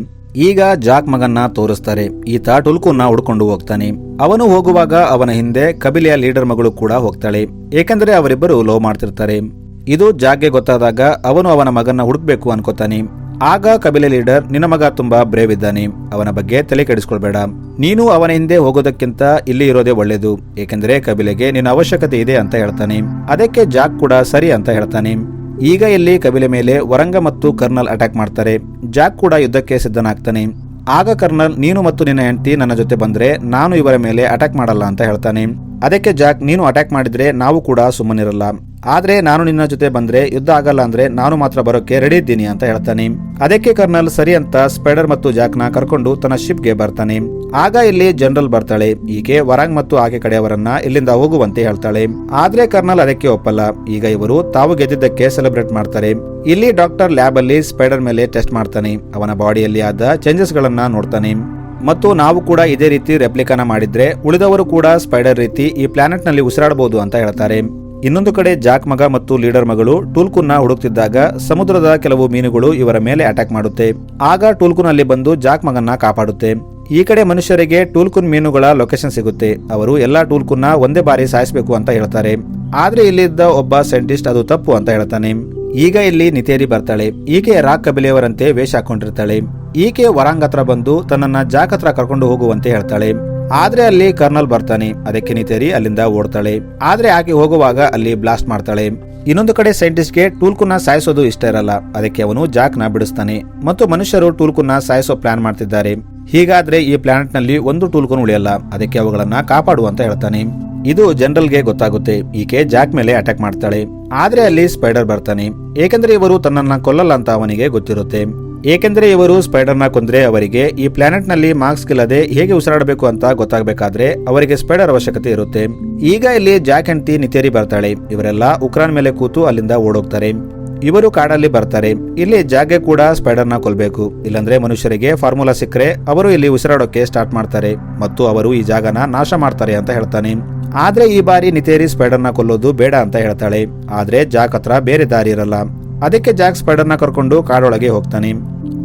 ಈಗ ಜಾಕ್ ಮಗನ್ನ ತೋರಿಸ್ತಾರೆ. ಈತ ಟುಲ್ಕೂನ್ನ ಹುಡ್ಕೊಂಡು ಹೋಗ್ತಾನೆ. ಅವನು ಹೋಗುವಾಗ ಅವನ ಹಿಂದೆ ಕಬಿಲೆಯ ಲೀಡರ್ ಮಗಳು ಕೂಡ ಹೋಗ್ತಾಳೆ. ಏಕೆಂದರೆ ಅವರಿಬ್ಬರು ಲವ್ ಮಾಡ್ತಿರ್ತಾರೆ. ಇದು ಜಾಕ್ಗೆ ಗೊತ್ತಾದಾಗ ಅವನು ಅವನ ಮಗನ್ನ ಹುಡುಕ್ಬೇಕು ಅನ್ಕೋತಾನೆ. ಆಗ ಕಬಿಲೆ ಲೀಡರ್, ನಿನ್ನ ಮಗ ತುಂಬಾ ಬ್ರೇವ್ ಇದ್ದಾನೆ, ಅವನ ಬಗ್ಗೆ ತಲೆ ಕೆಡಿಸ್ಕೊಳ್ಬೇಡ, ನೀನು ಅವನ ಹಿಂದೆ ಹೋಗೋದಕ್ಕಿಂತ ಇಲ್ಲಿ ಇರೋದೇ ಒಳ್ಳೇದು, ಏಕೆಂದರೆ ಕಬಿಲೆಗೆ ನಿನ್ನ ಅವಶ್ಯಕತೆ ಇದೆ ಅಂತ ಹೇಳ್ತಾನೆ. ಅದಕ್ಕೆ ಜಾಕ್ ಕೂಡ ಸರಿ ಅಂತ ಹೇಳ್ತಾನೆ. ಈಗ ಇಲ್ಲಿ ಕಬಿಲೆ ಮೇಲೆ ವರಂಗ ಮತ್ತು ಕರ್ನಲ್ ಅಟ್ಯಾಕ್ ಮಾಡ್ತಾರೆ. ಜಾಕ್ ಕೂಡ ಯುದ್ಧಕ್ಕೆ ಸಿದ್ಧನಾಗ್ತಾನೆ. ಆಗ ಕರ್ನಲ್, ನೀನು ಮತ್ತು ನಿನ್ನ ಹೆಂಡತಿ ನನ್ನ ಜೊತೆ ಬಂದ್ರೆ ನಾನು ಇವರ ಮೇಲೆ ಅಟ್ಯಾಕ್ ಮಾಡಲ್ಲ ಅಂತ ಹೇಳ್ತಾನೆ. ಅದಕ್ಕೆ ಜಾಕ್, ನೀನು ಅಟ್ಯಾಕ್ ಮಾಡಿದ್ರೆ ನಾವು ಕೂಡ ಸುಮ್ಮನಿರಲ್ಲ, ಆದ್ರೆ ನಾನು ನಿನ್ನ ಜೊತೆ ಬಂದ್ರೆ ಯುದ್ಧ ಆಗಲ್ಲ ಅಂದ್ರೆ ನಾನು ಮಾತ್ರ ಬರೋಕೆ ರೆಡಿ ಇದ್ದೀನಿ ಅಂತ ಹೇಳ್ತಾನೆ. ಅದಕ್ಕೆ ಕರ್ನಲ್ ಸರಿ ಅಂತ ಸ್ಪೈಡರ್ ಮತ್ತು ಜಾಕ್ ನ ಕರ್ಕೊಂಡು ತನ್ನ ಶಿಪ್ಗೆ ಬರ್ತಾನೆ. ಆಗ ಇಲ್ಲಿ ಜನರಲ್ ಬರ್ತಾಳೆ. ಈಕೆ ವರಾಂಗ್ ಮತ್ತು ಆಕೆ ಕಡೆಯವರನ್ನ ಇಲ್ಲಿಂದ ಹೋಗುವಂತೆ ಹೇಳ್ತಾಳೆ. ಆದ್ರೆ ಕರ್ನಲ್ ಅದಕ್ಕೆ ಒಪ್ಪಲ್ಲ. ಈಗ ಇವರು ತಾವು ಗೆದ್ದಿದ್ದಕ್ಕೆ ಸೆಲೆಬ್ರೇಟ್ ಮಾಡ್ತಾರೆ. ಇಲ್ಲಿ ಡಾಕ್ಟರ್ ಲ್ಯಾಬ್ ಅಲ್ಲಿ ಸ್ಪೈಡರ್ ಮೇಲೆ ಟೆಸ್ಟ್ ಮಾಡ್ತಾನೆ. ಅವನ ಬಾಡಿಯಲ್ಲಿ ಆದ ಚೇಂಜಸ್ ಗಳನ್ನ ನೋಡ್ತಾನೆ. ಮತ್ತು ನಾವು ಕೂಡ ಇದೇ ರೀತಿ ರೆಪ್ಲಿಕಾನ ಮಾಡಿದ್ರೆ ಉಳಿದವರು ಕೂಡ ಸ್ಪೈಡರ್ ರೀತಿ ಈ ಪ್ಲಾನೆಟ್ ನಲ್ಲಿ ಉಸಿರಾಡಬಹುದು ಅಂತ ಹೇಳ್ತಾರೆ. ಇನ್ನೊಂದು ಕಡೆ ಜಾಕ್ ಮಗ ಮತ್ತು ಲೀಡರ್ ಮಗಳು ಟೂಲ್ಕುನ್ನ ಹುಡುಕ್ತಿದ್ದಾಗ ಸಮುದ್ರದ ಕೆಲವು ಮೀನುಗಳು ಇವರ ಮೇಲೆ ಅಟ್ಯಾಕ್ ಮಾಡುತ್ತೆ. ಆಗ ಟೂಲ್ಕುನ್ ಅಲ್ಲಿ ಬಂದು ಜಾಕ್ ಮಗನ್ನ ಕಾಪಾಡುತ್ತೆ. ಈ ಕಡೆ ಮನುಷ್ಯರಿಗೆ ಟೂಲ್ಕುನ್ ಮೀನುಗಳ ಲೊಕೇಶನ್ ಸಿಗುತ್ತೆ. ಅವರು ಎಲ್ಲಾ ಟೂಲ್ಕುನ್ನ ಒಂದೇ ಬಾರಿ ಸಾಯಿಸಬೇಕು ಅಂತ ಹೇಳ್ತಾರೆ. ಆದ್ರೆ ಇಲ್ಲಿದ್ದ ಒಬ್ಬ ಸೈಂಟಿಸ್ಟ್ ಅದು ತಪ್ಪು ಅಂತ ಹೇಳ್ತಾನೆ. ಈಗ ಇಲ್ಲಿ ನಿತೇರಿ ಬರ್ತಾಳೆ. ಈಕೆ ರಾಕ್ ಕಬಿಲೆಯವರಂತೆ ವೇಷ ಹಾಕೊಂಡಿರ್ತಾಳೆ. ಈಕೆ ವರಾಂಗ್ ಹತ್ರ ಬಂದು ತನ್ನನ್ನ ಜಾಕ್ ಹತ್ರ ಕರ್ಕೊಂಡು ಹೋಗುವಂತೆ ಹೇಳ್ತಾಳೆ. ಆದ್ರೆ ಅಲ್ಲಿ ಕರ್ನಲ್ ಬರ್ತಾನೆ. ಅದಕ್ಕೆ ನಿತೇರಿ ಅಲ್ಲಿಂದ ಓಡ್ತಾಳೆ. ಆದ್ರೆ ಆಕೆ ಹೋಗುವಾಗ ಅಲ್ಲಿ ಬ್ಲಾಸ್ಟ್ ಮಾಡ್ತಾಳೆ. ಇನ್ನೊಂದು ಕಡೆ ಸೈಂಟಿಸ್ಟ್ಗೆ ಟೂಲ್ಕುನ್ನ ಸಾಯಿಸೋದು ಇಷ್ಟ ಇರಲ್ಲ. ಅದಕ್ಕೆ ಅವನು ಜಾಕ್ ನ ಬಿಡಿಸ್ತಾನೆ ಮತ್ತು ಮನುಷ್ಯರು ಟೂಲ್ಕುನ್ನ ಸಾಯಿಸೋ ಪ್ಲಾನ್ ಮಾಡ್ತಿದ್ದಾರೆ. ಹೀಗಾದ್ರೆ ಈ ಪ್ಲಾನೆಟ್ ನಲ್ಲಿ ಒಂದು ಟೂಲ್ಕುನ್ ಉಳಿಯಲ್ಲ, ಅದಕ್ಕೆ ಅವುಗಳನ್ನ ಕಾಪಾಡು ಅಂತ ಹೇಳ್ತಾನೆ. ಇದು ಜನರಲ್ಗೆ ಗೊತ್ತಾಗುತ್ತೆ. ಈಕೆ ಜಾಕ್ ಮೇಲೆ ಅಟ್ಯಾಕ್ ಮಾಡ್ತಾಳೆ. ಆದ್ರೆ ಅಲ್ಲಿ ಸ್ಪೈಡರ್ ಬರ್ತಾನೆ. ಏಕೆಂದ್ರೆ ಇವರು ತನ್ನನ್ನ ಕೊಲ್ಲಲ್ಲ ಅಂತ ಅವನಿಗೆ ಗೊತ್ತಿರುತ್ತೆ. ಏಕೆಂದ್ರೆ ಇವರು ಸ್ಪೈಡರ್ನ ಕೊಂದ್ರೆ ಅವರಿಗೆ ಈ ಪ್ಲಾನೆಟ್ ನಲ್ಲಿ ಮಾರ್ಕ್ಸ್ ಇಲ್ಲದೆ ಹೇಗೆ ಉಸಿರಾಡಬೇಕು ಅಂತ ಗೊತ್ತಾಗಬೇಕಾದ್ರೆ ಅವರಿಗೆ ಸ್ಪೈಡರ್ ಅವಶ್ಯಕತೆ ಇರುತ್ತೆ. ಈಗ ಇಲ್ಲಿ ಜಾಕ್ ಹೆಂಡತಿ ನಿತೇರಿ ಬರ್ತಾಳೆ. ಇವರೆಲ್ಲ ಉಕ್ರಾನ್ ಮೇಲೆ ಕೂತು ಅಲ್ಲಿಂದ ಓಡೋಗ್ತಾರೆ. ಇವರು ಕಾಡಲ್ಲಿ ಬರ್ತಾರೆ. ಇಲ್ಲಿ ಜಾಗ್ಗೆ ಕೂಡ ಸ್ಪೈಡರ್ನ ಕೊಲ್ಬೇಕು, ಇಲ್ಲಾಂದ್ರೆ ಮನುಷ್ಯರಿಗೆ ಫಾರ್ಮುಲಾ ಸಿಕ್ಕರೆ ಅವರು ಇಲ್ಲಿ ಉಸಿರಾಡೋಕೆ ಸ್ಟಾರ್ಟ್ ಮಾಡ್ತಾರೆ ಮತ್ತು ಅವರು ಈ ಜಾಗನ ನಾಶ ಮಾಡ್ತಾರೆ ಅಂತ ಹೇಳ್ತಾನೆ. ಆದ್ರೆ ಈ ಬಾರಿ ನಿತೇರಿ ಸ್ಪೈಡರ್ನ ಕೊಲ್ಲೋದು ಬೇಡ ಅಂತ ಹೇಳ್ತಾಳೆ. ಆದ್ರೆ ಜಾಕ್ ಹತ್ರ ಬೇರೆ ದಾರಿ ಇರಲ್ಲ. ಅದಕ್ಕೆ ಜಾಕ್ ಸ್ಪೈಡರ್ನ ಕರ್ಕೊಂಡು ಕಾಡೊಳಗೆ ಹೋಗ್ತಾನೆ.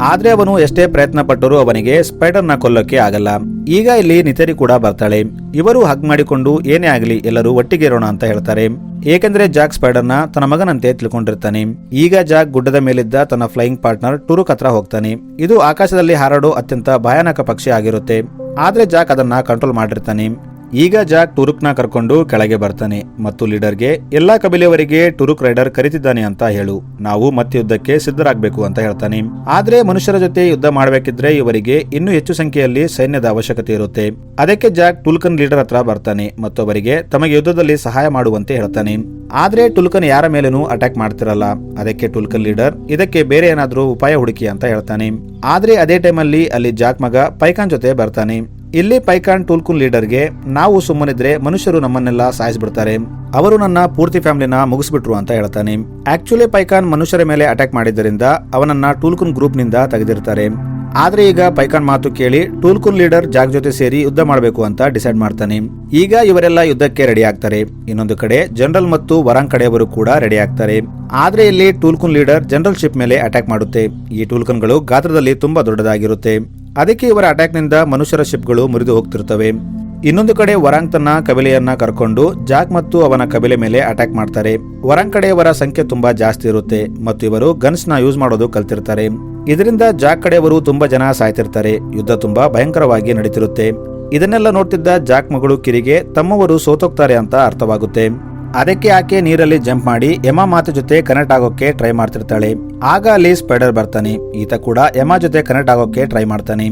ಆದ್ರೆ ಅವನು ಎಷ್ಟೇ ಪ್ರಯತ್ನ ಪಟ್ಟರೂ ಅವನಿಗೆ ಸ್ಪೈಡರ್ನ ಕೊಲ್ಲೋಕೆ ಆಗಲ್ಲ. ಈಗ ಇಲ್ಲಿ ನಿತೇರಿ ಕೂಡ ಬರ್ತಾಳೆ. ಇವರು ಹಗ್ ಮಾಡಿಕೊಂಡು ಏನೇ ಆಗಲಿ ಎಲ್ಲರೂ ಒಟ್ಟಿಗೆ ಇರೋಣ ಅಂತ ಹೇಳ್ತಾರೆ. ಏಕೆಂದ್ರೆ ಜಾಕ್ ಸ್ಪೈಡರ್ನ ತನ್ನ ಮಗನಂತೆ ತಿಳ್ಕೊಂಡಿರ್ತಾನೆ. ಈಗ ಜಾಕ್ ಗುಡ್ಡದ ಮೇಲಿದ್ದ ತನ್ನ ಫ್ಲೈಯಿಂಗ್ ಪಾರ್ಟ್ನರ್ ಟುರುಕ್ ಹತ್ರ ಹೋಗ್ತಾನೆ. ಇದು ಆಕಾಶದಲ್ಲಿ ಹಾರಾಡೋ ಅತ್ಯಂತ ಭಯಾನಕ ಪಕ್ಷಿ ಆಗಿರುತ್ತೆ. ಆದ್ರೆ ಜಾಕ್ ಅದನ್ನ ಕಂಟ್ರೋಲ್ ಮಾಡಿರ್ತಾನೆ. ಈಗ ಜಾಕ್ ಟುರುಕ್ ನ ಕರ್ಕೊಂಡು ಕೆಳಗೆ ಬರ್ತಾನೆ ಮತ್ತು ಲೀಡರ್ಗೆ, ಎಲ್ಲಾ ಕಬಿಲೆಯವರಿಗೆ ಟುರುಕ್ ರೈಡರ್ ಕರೀತಿದ್ದಾನೆ ಅಂತ ಹೇಳು, ನಾವು ಮತ್ತೆ ಯುದ್ಧಕ್ಕೆ ಸಿದ್ಧರಾಗಬೇಕು ಅಂತ ಹೇಳ್ತಾನೆ. ಆದ್ರೆ ಮನುಷ್ಯರ ಜೊತೆ ಯುದ್ಧ ಮಾಡಬೇಕಿದ್ರೆ ಇವರಿಗೆ ಇನ್ನೂ ಹೆಚ್ಚು ಸಂಖ್ಯೆಯಲ್ಲಿ ಸೈನ್ಯದ ಅವಶ್ಯಕತೆ ಇರುತ್ತೆ. ಅದಕ್ಕೆ ಜಾಕ್ ಟುಲ್ಕನ್ ಲೀಡರ್ ಹತ್ರ ಬರ್ತಾನೆ ಮತ್ತು ಅವರಿಗೆ ತಮಗೆ ಯುದ್ಧದಲ್ಲಿ ಸಹಾಯ ಮಾಡುವಂತೆ ಹೇಳ್ತಾನೆ. ಆದ್ರೆ ಟುಲ್ಕನ್ ಯಾರ ಮೇಲೇನೂ ಅಟ್ಯಾಕ್ ಮಾಡ್ತಿರಲ್ಲ. ಅದಕ್ಕೆ ಟುಲ್ಕನ್ ಲೀಡರ್ ಇದಕ್ಕೆ ಬೇರೆ ಏನಾದ್ರೂ ಉಪಾಯ ಹುಡುಕಿ ಅಂತ ಹೇಳ್ತಾನೆ. ಆದ್ರೆ ಅದೇ ಟೈಮಲ್ಲಿ ಅಲ್ಲಿ ಜಾಕ್ ಮಗ ಪೈಕಾನ್ ಜೊತೆ ಬರ್ತಾನೆ. ಇಲ್ಲಿ ಪೈಕಾನ್ ಟೂಲ್ಕುನ್ ಲೀಡರ್ಗೆ, ನಾವು ಸುಮ್ಮನಿದ್ರೆ ಮನುಷ್ಯರು ನಮ್ಮನ್ನೆಲ್ಲ ಸಾಯಿಸ್ಬಿಡ್ತಾರೆ, ಅವರು ನನ್ನ ಪೂರ್ತಿ ಫ್ಯಾಮಿಲಿನ ಮುಗಿಸ್ಬಿಟ್ರು ಅಂತ ಹೇಳ್ತಾನೆ. ಆಕ್ಚುಲಿ ಪೈಕಾನ್ ಮನುಷ್ಯರ ಮೇಲೆ ಅಟ್ಯಾಕ್ ಮಾಡಿದ್ದರಿಂದ ಅವನನ್ನ ಟೂಲ್ಕುನ್ ಗ್ರೂಪ್ ನಿಂದ ತೆಗೆದಿರ್ತಾರೆ. ಆದ್ರೆ ಈಗ ಪೈಕಾನ್ ಮಾತು ಕೇಳಿ ಟೂಲ್ಕುನ್ ಲೀಡರ್ ಜಾಕ್ ಜೊತೆ ಸೇರಿ ಯುದ್ಧ ಮಾಡಬೇಕು ಅಂತ ಡಿಸೈಡ್ ಮಾಡ್ತಾನೆ. ಈಗ ಇವರೆಲ್ಲ ಯುದ್ಧಕ್ಕೆ ರೆಡಿ ಆಗ್ತಾರೆ. ಇನ್ನೊಂದು ಕಡೆ ಜನರಲ್ ಮತ್ತು ವರಾಂಗ್ ಕಡೆಯವರು ಕೂಡ ರೆಡಿ ಆಗ್ತಾರೆ. ಆದ್ರೆ ಇಲ್ಲಿ ಟೂಲ್ಕುನ್ ಲೀಡರ್ ಜನರಲ್ ಶಿಪ್ ಮೇಲೆ ಅಟ್ಯಾಕ್ ಮಾಡುತ್ತೆ. ಈ ಟೂಲ್ಕನ್ಗಳು ಗಾತ್ರದಲ್ಲಿ ತುಂಬಾ ದೊಡ್ಡದಾಗಿರುತ್ತೆ. ಅದಕ್ಕೆ ಇವರ ಅಟ್ಯಾಕ್ ನಿಂದ ಮನುಷ್ಯರ ಶಿಪ್ಗಳು ಮುರಿದು ಹೋಗ್ತಿರ್ತವೆ. ಇನ್ನೊಂದು ಕಡೆ ವರಾಂಗ್ ತನ್ನ ಕಬಿಲೆಯನ್ನ ಕರ್ಕೊಂಡು ಜಾಕ್ ಮತ್ತು ಅವನ ಕಬಿಲೆ ಮೇಲೆ ಅಟ್ಯಾಕ್ ಮಾಡ್ತಾರೆ. ವರಾಂಗ್ ಕಡೆಯವರ ಸಂಖ್ಯೆ ತುಂಬಾ ಜಾಸ್ತಿ ಇರುತ್ತೆ ಮತ್ತು ಇವರು ಗನ್ಸ್ ನ ಯೂಸ್ ಮಾಡೋದು ಕಲ್ತಿರ್ತಾರೆ. ಇದರಿಂದ ಜಾಕ್ ಕಡೆಯವರು ತುಂಬಾ ಜನ ಸಾಯ್ತಿರ್ತಾರೆ. ಯುದ್ಧ ತುಂಬಾ ಭಯಂಕರವಾಗಿ ನಡೀತಿರುತ್ತೆ. ಇದನ್ನೆಲ್ಲ ನೋಡ್ತಿದ್ದ ಜಾಕ್ ಮಗಳು ಕಿರಿಗೆ ತಮ್ಮವರು ಸೋತೋಗ್ತಾರೆ ಅಂತ ಅರ್ಥವಾಗುತ್ತೆ. ಅದಕ್ಕೆ ಆಕೆ ನೀರಲ್ಲಿ ಜಂಪ್ ಮಾಡಿ ಎಮಾ ಮಾತು ಜೊತೆ ಕನೆಕ್ಟ್ ಆಗೋಕೆ ಟ್ರೈ ಮಾಡ್ತಿರ್ತಾಳೆ. ಆಗ ಅಲ್ಲಿ ಸ್ಪೈಡರ್ ಬರ್ತಾನೆ. ಈತ ಕೂಡ ಎಮಾ ಜೊತೆ ಕನೆಕ್ಟ್ ಆಗೋಕೆ ಟ್ರೈ ಮಾಡ್ತಾನೆ.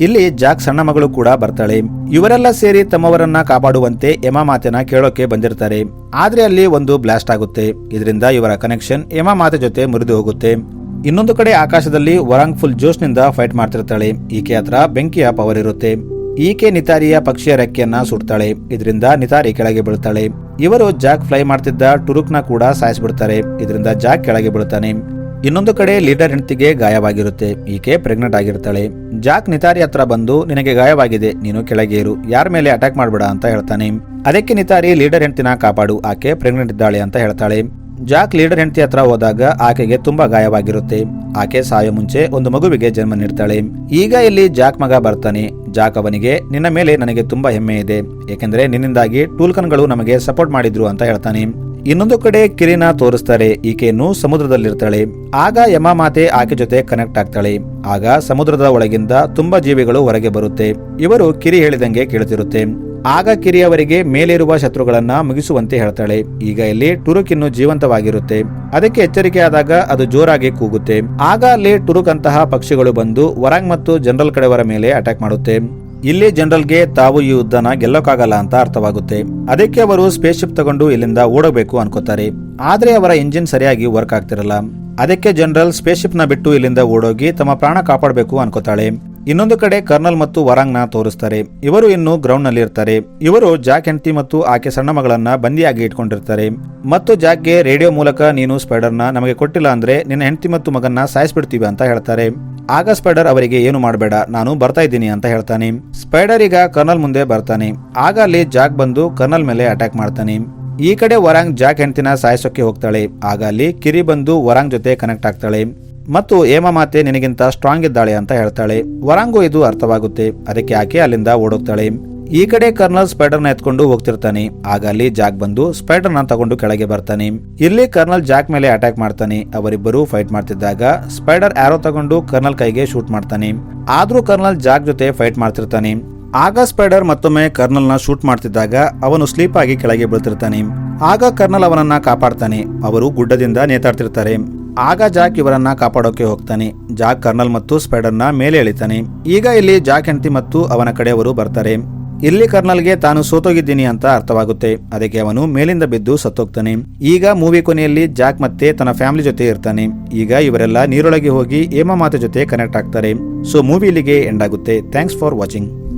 ಇಲ್ಲಿ ಜಾಕ್ ಸಣ್ಣ ಮಗಳು ಕೂಡ ಬರ್ತಾಳೆ. ಇವರೆಲ್ಲ ಸೇರಿ ತಮ್ಮವರನ್ನ ಕಾಪಾಡುವಂತೆ ಎಮಾ ಮಾತಿನ ಕೇಳೋಕೆ ಬಂದಿರ್ತಾರೆ. ಆದ್ರೆ ಅಲ್ಲಿ ಒಂದು ಬ್ಲಾಸ್ಟ್ ಆಗುತ್ತೆ. ಇದರಿಂದ ಇವರ ಕನೆಕ್ಷನ್ ಎಮಾ ಮಾತೆ ಜೊತೆ ಮುರಿದು ಹೋಗುತ್ತೆ. ಇನ್ನೊಂದು ಕಡೆ ಆಕಾಶದಲ್ಲಿ ವರಾಂಗ್ ಫುಲ್ ಜೋಶ್ ನಿಂದ ಫೈಟ್ ಮಾಡ್ತಿರ್ತಾಳೆ. ಈಕೆ ಹತ್ರ ಬೆಂಕಿಯ ಪವರ್ ಇರುತ್ತೆ. ಈಕೆ ನಿತಾರಿಯ ಪಕ್ಷಿಯ ರೆಕ್ಕೆಯನ್ನ ಸುಡ್ತಾಳೆ. ಇದರಿಂದ ನಿತಾರಿ ಕೆಳಗೆ ಬೀಳ್ತಾಳೆ. ಇವರು ಜಾಕ್ ಫ್ಲೈ ಮಾಡ್ತಿದ್ದ ಟುರುಕ್ ನ ಕೂಡ ಸಾಯಿಸ್ಬಿಡ್ತಾರೆ. ಇದರಿಂದ ಜಾಕ್ ಕೆಳಗೆ ಬೀಳ್ತಾನೆ. ಇನ್ನೊಂದು ಕಡೆ ಲೀಡರ್ ಹೆಂಡತಿಗೆ ಗಾಯವಾಗಿರುತ್ತೆ. ಈಕೆ ಪ್ರೆಗ್ನೆಂಟ್ ಆಗಿರ್ತಾಳೆ. ಜಾಕ್ ನಿತಾರಿ ಹತ್ರ ಬಂದು, ನಿನಗೆ ಗಾಯವಾಗಿದೆ, ನೀನು ಕೆಳಗೆ ಇರು, ಯಾರ ಮೇಲೆ ಅಟ್ಯಾಕ್ ಮಾಡ್ಬೇಡ ಅಂತ ಹೇಳ್ತಾನೆ. ಅದಕ್ಕೆ ನಿತಾರಿ ಲೀಡರ್ ಹೆಂಡತಿನ ಕಾಪಾಡು, ಆಕೆ ಪ್ರೆಗ್ನೆಂಟ್ ಇದ್ದಾಳೆ ಅಂತ ಹೇಳ್ತಾಳೆ. ಜಾಕ್ ಲೀಡರ್ ಹೆಂಡತಿ ಹತ್ರ ಹೋದಾಗ ಆಕೆಗೆ ತುಂಬಾ ಗಾಯವಾಗಿರುತ್ತೆ. ಆಕೆ ಸಾಯೋ ಮುಂಚೆ ಒಂದು ಮಗುವಿಗೆ ಜನ್ಮ ನೀಡ್ತಾಳೆ. ಈಗ ಇಲ್ಲಿ ಜಾಕ್ ಮಗ ಬರ್ತಾನೆ. ಜಾಕ್ ಅವನಿಗೆ, ನಿನ್ನ ಮೇಲೆ ನನಗೆ ತುಂಬಾ ಹೆಮ್ಮೆ ಇದೆ, ಏಕೆಂದ್ರೆ ನಿನ್ನಿಂದಾಗಿ ಟೂಲ್ಕನ್ಗಳು ನಮಗೆ ಸಪೋರ್ಟ್ ಮಾಡಿದ್ರು ಅಂತ ಹೇಳ್ತಾನೆ. ಇನ್ನೊಂದು ಕಡೆ ಕಿರಿನ ತೋರಿಸ್ತಾರೆ. ಈಕೆಯನ್ನು ಸಮುದ್ರದಲ್ಲಿರ್ತಾಳೆ. ಆಗ ಯಮ ಮಾತೆ ಆಕೆ ಜೊತೆ ಕನೆಕ್ಟ್ ಆಗ್ತಾಳೆ. ಆಗ ಸಮುದ್ರದ ಒಳಗಿಂದ ತುಂಬಾ ಜೀವಿಗಳು ಹೊರಗೆ ಬರುತ್ತೆ. ಇವರು ಕಿರಿ ಹೇಳಿದಂಗೆ ಕೇಳುತ್ತಿರುತ್ತೆ. ಆಗ ಕಿರಿ ಅವರಿಗೆ ಮೇಲಿರುವ ಶತ್ರುಗಳನ್ನ ಮುಗಿಸುವಂತೆ ಹೇಳ್ತಾಳೆ. ಈಗ ಇಲ್ಲಿ ಟುರುಕ್ ಇನ್ನು ಜೀವಂತವಾಗಿರುತ್ತೆ. ಅದಕ್ಕೆ ಎಚ್ಚರಿಕೆ ಆದಾಗ ಅದು ಜೋರಾಗಿ ಕೂಗುತ್ತೆ. ಆಗ ಅಲ್ಲಿ ಟುರುಕ್ ಅಂತಹ ಪಕ್ಷಿಗಳು ಬಂದು ವರಾಂಗ್ ಮತ್ತು ಜನರಲ್ ಕಡೆಯವರ ಮೇಲೆ ಅಟ್ಯಾಕ್ ಮಾಡುತ್ತೆ. ಇಲ್ಲಿ ಜನರಲ್ಗೆ ತಾವು ಈ ಯುದ್ಧನ ಗೆಲ್ಲೋಕ್ಕಾಗಲ್ಲ ಅಂತ ಅರ್ಥವಾಗುತ್ತೆ. ಅದಕ್ಕೆ ಅವರು ಸ್ಪೇಸ್ ಶಿಪ್ ತಗೊಂಡು ಇಲ್ಲಿಂದ ಓಡಬೇಕು ಅನ್ಕೋತಾರೆ. ಆದ್ರೆ ಅವರ ಇಂಜಿನ್ ಸರಿಯಾಗಿ ವರ್ಕ್ ಆಗ್ತಿರಲ್ಲ. ಅದಕ್ಕೆ ಜನರಲ್ ಸ್ಪೇಸ್ ಶಿಪ್ ನ ಬಿಟ್ಟು ಇಲ್ಲಿಂದ ಓಡೋಗಿ ತಮ್ಮ ಪ್ರಾಣ ಕಾಪಾಡಬೇಕು ಅನ್ಕೋತಾಳೆ. ಇನ್ನೊಂದು ಕಡೆ ಕರ್ನಲ್ ಮತ್ತು ವರಾಂಗ್ ನ ತೋರಿಸ್ತಾರೆ. ಇವರು ಇನ್ನು ಗ್ರೌಂಡ್ ನಲ್ಲಿ ಇರ್ತಾರೆ. ಇವರು ಜಾಕ್ ಹೆಂಡತಿ ಮತ್ತು ಆಕೆ ಸಣ್ಣ ಮಗಳನ್ನ ಬಂದಿಯಾಗಿ ಇಟ್ಕೊಂಡಿರ್ತಾರೆ. ಮತ್ತು ಜಾಕ್ಗೆ ರೇಡಿಯೋ ಮೂಲಕ ನೀನು ಸ್ಪೈಡರ್ ನ ನಮಗೆ ಕೊಟ್ಟಿಲ್ಲ ಅಂದ್ರೆ ನಿನ್ನ ಹೆಂಡತಿ ಮತ್ತು ಮಗನ್ನ ಸಾಯಿಸ್ಬಿಡ್ತೀವಿ ಅಂತ ಹೇಳ್ತಾರೆ. ಆಗ ಸ್ಪೈಡರ್ ಅವರಿಗೆ ಏನು ಮಾಡಬೇಡ, ನಾನು ಬರ್ತಾ ಇದ್ದೀನಿ ಅಂತ ಹೇಳ್ತಾನೆ. ಸ್ಪೈಡರ್ ಈಗ ಕರ್ನಲ್ ಮುಂದೆ ಬರ್ತಾನೆ. ಆಗ ಅಲ್ಲಿ ಜಾಕ್ ಬಂದು ಕರ್ನಲ್ ಮೇಲೆ ಅಟ್ಯಾಕ್ ಮಾಡ್ತಾನೆ. ಈ ಕಡೆ ವರಾಂಗ್ ಜಾಕ್ ಹೆಂಡತಿನ ಸಾಯಿಸೋಕೆ ಹೋಗ್ತಾಳೆ. ಆಗ ಅಲ್ಲಿ ಕಿರಿ ಬಂದು ವರಾಂಗ್ ಜೊತೆ ಕನೆಕ್ಟ್ ಆಗ್ತಾಳೆ ಮತ್ತು ಏಮ ಮಾತೆ ನಿನಗಿಂತ ಸ್ಟ್ರಾಂಗ್ ಇದ್ದಾಳೆ ಅಂತ ಹೇಳ್ತಾಳೆ. ವರಾಂಗು ಇದು ಅರ್ಥವಾಗುತ್ತೆ. ಅದಕ್ಕೆ ಆಕೆ ಅಲ್ಲಿಂದ ಓಡೋಗ್ತಾಳೆ. ಈ ಕಡೆ ಕರ್ನಲ್ ಸ್ಪೈಡರ್ ನ ಎತ್ಕೊಂಡು ಹೋಗ್ತಿರ್ತಾನೆ. ಆಗ ಅಲ್ಲಿ ಜಾಕ್ ಬಂದು ಸ್ಪೈಡರ್ ನ ತಗೊಂಡು ಕೆಳಗೆ ಬರ್ತಾನೆ. ಇಲ್ಲಿ ಕರ್ನಲ್ ಜಾಕ್ ಮೇಲೆ ಅಟ್ಯಾಕ್ ಮಾಡ್ತಾನೆ. ಅವರಿಬ್ಬರು ಫೈಟ್ ಮಾಡ್ತಿದ್ದಾಗ ಸ್ಪೈಡರ್ ಆರೋ ತಗೊಂಡು ಕರ್ನಲ್ ಕೈಗೆ ಶೂಟ್ ಮಾಡ್ತಾನೆ. ಆದ್ರೂ ಕರ್ನಲ್ ಜಾಕ್ ಜೊತೆ ಫೈಟ್ ಮಾಡ್ತಿರ್ತಾನೆ. ಆಗ ಸ್ಪೈಡರ್ ಮತ್ತೊಮ್ಮೆ ಕರ್ನಲ್ ನ ಶೂಟ್ ಮಾಡ್ತಿದ್ದಾಗ ಅವನು ಸ್ಲೀಪ್ ಆಗಿ ಕೆಳಗೆ ಬೀಳ್ತಿರ್ತಾನೆ. ಆಗ ಕರ್ನಲ್ ಅವನನ್ನ ಕಾಪಾಡ್ತಾನೆ. ಅವರು ಗುಡ್ಡದಿಂದ ನೇತಾಡ್ತಿರ್ತಾರೆ. ಆಗ ಜಾಕ್ ಇವರನ್ನ ಕಾಪಾಡೋಕೆ ಹೋಗ್ತಾನೆ. ಜಾಕ್ ಕರ್ನಲ್ ಮತ್ತು ಸ್ಪೈಡರ್ ನ ಮೇಲೆ ಎಳಿತಾನೆ. ಈಗ ಇಲ್ಲಿ ಜಾಕ್ ಹೆಂಡತಿ ಮತ್ತು ಅವನ ಕಡೆಯವರು ಬರ್ತಾರೆ. ಇಲ್ಲಿ ಕರ್ನಲ್ಗೆ ತಾನು ಸೋತೋಗಿದ್ದೀನಿ ಅಂತ ಅರ್ಥವಾಗುತ್ತೆ. ಅದಕ್ಕೆ ಅವನು ಮೇಲಿಂದ ಬಿದ್ದು ಸತ್ತೋಗ್ತಾನೆ. ಈಗ ಮೂವಿ ಕೊನೆಯಲ್ಲಿ ಜಾಕ್ ಮತ್ತೆ ತನ್ನ ಫ್ಯಾಮಿಲಿ ಜೊತೆ ಇರ್ತಾನೆ. ಈಗ ಇವರೆಲ್ಲ ನೀರೊಳಗೆ ಹೋಗಿ ಏಮ ಮಾತೆ ಜೊತೆ ಕನೆಕ್ಟ್ ಆಗ್ತಾರೆ. ಸೊ ಮೂವಿ ಇಲ್ಲಿಗೆ ಎಂಡ್ ಆಗುತ್ತೆ. Thanks for watching.